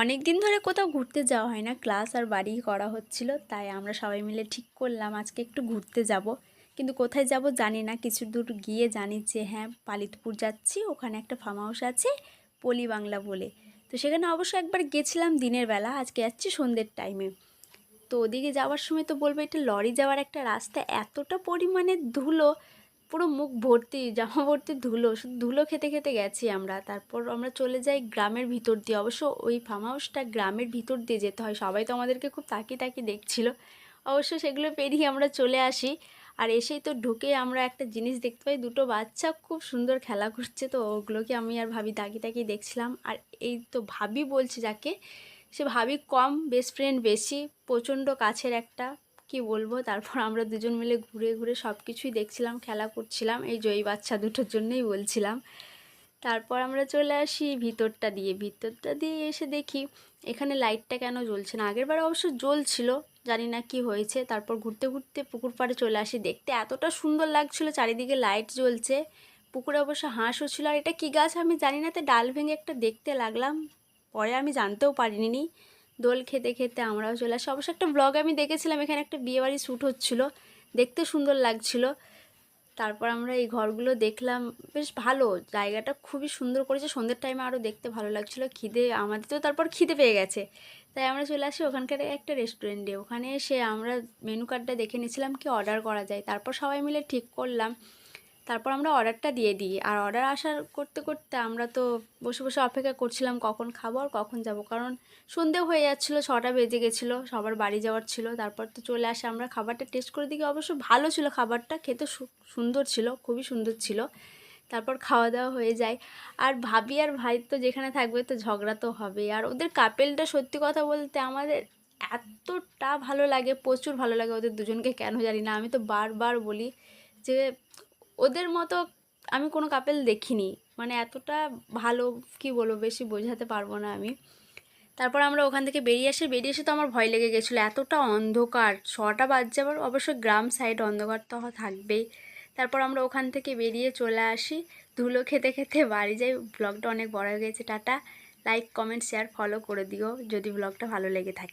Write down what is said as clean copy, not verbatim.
অনেক দিন ধরে কোথাও ঘুরতে যাওয়া হয় না, ক্লাস আর বাড়ি করা হচ্ছিল, তাই আমরা সবাই মিলে ঠিক করলাম আজকে একটু ঘুরতে যাব। কিন্তু কোথায় যাব জানি না, কিছু দূর গিয়ে জানি যে হ্যাঁ পালিতপুর যাচ্ছি, ওখানে একটা ফার্ম হাউস আছে পলি বাংলা বলে। তো সেখানে অবশ্য একবার গেছিলাম দিনের বেলা, আজকে যাচ্ছি সন্ধ্যের টাইমে। তো ওদিকে যাওয়ার সময় তো বলবো এটা লরি যাওয়ার একটা রাস্তা, এতটা পরিমাণে ধুলো, পুরো মুখ ভর্তি, জামা ভর্তি ধুলো, শুধু ধুলো খেতে খেতে গেছি আমরা। তারপর আমরা চলে যাই গ্রামের ভিতর দিয়ে, অবশ্য ওই ফার্ম হাউসটা গ্রামের ভিতর দিয়ে যেতে হয়, সবাই তো আমাদেরকে খুব তাকিয়ে তাকিয়ে দেখছিল। অবশ্য সেগুলো পেরিয়ে আমরা চলে আসি। আর এসেই তো ঢুকে আমরা একটা জিনিস দেখতে পাই, দুটো বাচ্চা খুব সুন্দর খেলা করছে, তো ওগুলোকে আমি আর ভাবি তাকিয়ে তাকিয়ে দেখছিলাম। আর এই তো ভাবি বলছি যাকে, সে ভাবি কম, বেস্ট ফ্রেন্ড বেশি, প্রচণ্ড কাছের একটা, কি বলবো। তারপর আমরা দুজন মিলে ঘুরে ঘুরে সব কিছুই দেখছিলাম, খেলা করছিলাম, এই জয়ী বাচ্চা দুটোর জন্যই বলছিলাম। তারপর আমরা চলে আসি ভিতরটা দিয়ে এসে দেখি এখানে লাইটটা কেন জ্বলছে না, আগের বার অবশ্য জ্বলছিল, জানি না কি হয়েছে। তারপর ঘুরতে ঘুরতে পুকুর পাড়ে চলে আসি, দেখতে এতটা সুন্দর লাগছিল, চারিদিকে লাইট জ্বলছে, পুকুরে অবশ্য হাঁসও ছিল। আর এটা কী গাছ আমি জানি না, তো ডাল ভেঙে একটা দেখতে লাগলাম, পরে আমি জানতেও পারিনি। দোল খেতে খেতে আমরাও চলে আসি। অবশ্য একটা ব্লগ আমি দেখেছিলাম, এখানে একটা বিয়েবাড়ি শ্যুট হচ্ছিল, দেখতে সুন্দর লাগছিল। তারপর আমরা এই ঘরগুলো দেখলাম, বেশ ভালো, জায়গাটা খুবই সুন্দর করেছে, সন্ধ্যের টাইমে আরও দেখতে ভালো লাগছিলো। খিদে আমাদের তো তারপর খিদে পেয়ে গেছে, তাই আমরা চলে আসি ওখানকার একটা রেস্টুরেন্টে। ওখানে এসে আমরা মেনু কার্ডটা দেখে নিয়েছিলাম কি অর্ডার করা যায়, তারপর সবাই মিলে ঠিক করলাম। তারপর আমরা অর্ডারটা দিয়ে দিই, আর অর্ডার আসার করতে করতে আমরা তো বসে বসে অপেক্ষা করছিলাম কখন খাবো আর কখন যাব, কারণ সন্ধে হয়ে যাচ্ছিলো, 6টা বেজে গেছিলো, সবার বাড়ি যাওয়ার ছিল। তারপর তো চলে আসে, আমরা খাবারটা টেস্ট করে দেখি, অবশ্য ভালো ছিল খাবারটা, খেতে সুন্দর ছিল, খুবই সুন্দর ছিল। তারপর খাওয়া দাওয়া হয়ে যায়। আর ভাবি আর ভাই তো যেখানে থাকবে তো ঝগড়া তো হবে, আর ওদের কাপেলটা সত্যি কথা বলতে আমাদের এতটা ভালো লাগে, প্রচুর ভালো লাগে ওদের দুজনকে, কেন জানি না, আমি তো বারবার বলি যে ওদের মতো আমি কোনো কাপেল দেখিনি, মানে এতটা ভালো, কি বলবো, বেশি বোঝাতে পারবো না আমি। তারপর আমরা ওখান থেকে বেরিয়ে এসে তো আমার ভয় লেগে গেছিলো, এতটা অন্ধকার, 6টা বাজছে, আবার অবশ্য গ্রাম সাইড, অন্ধকার তো থাকবেই। তারপর আমরা ওখান থেকে বেরিয়ে চলে আসি, ধুলো খেতে খেতে বাড়ি যাই। ব্লগটা অনেক বড় হয়ে গেছে, tata. Like comment share follow করে দিও যদি ব্লগটা ভালো লেগে থাকে।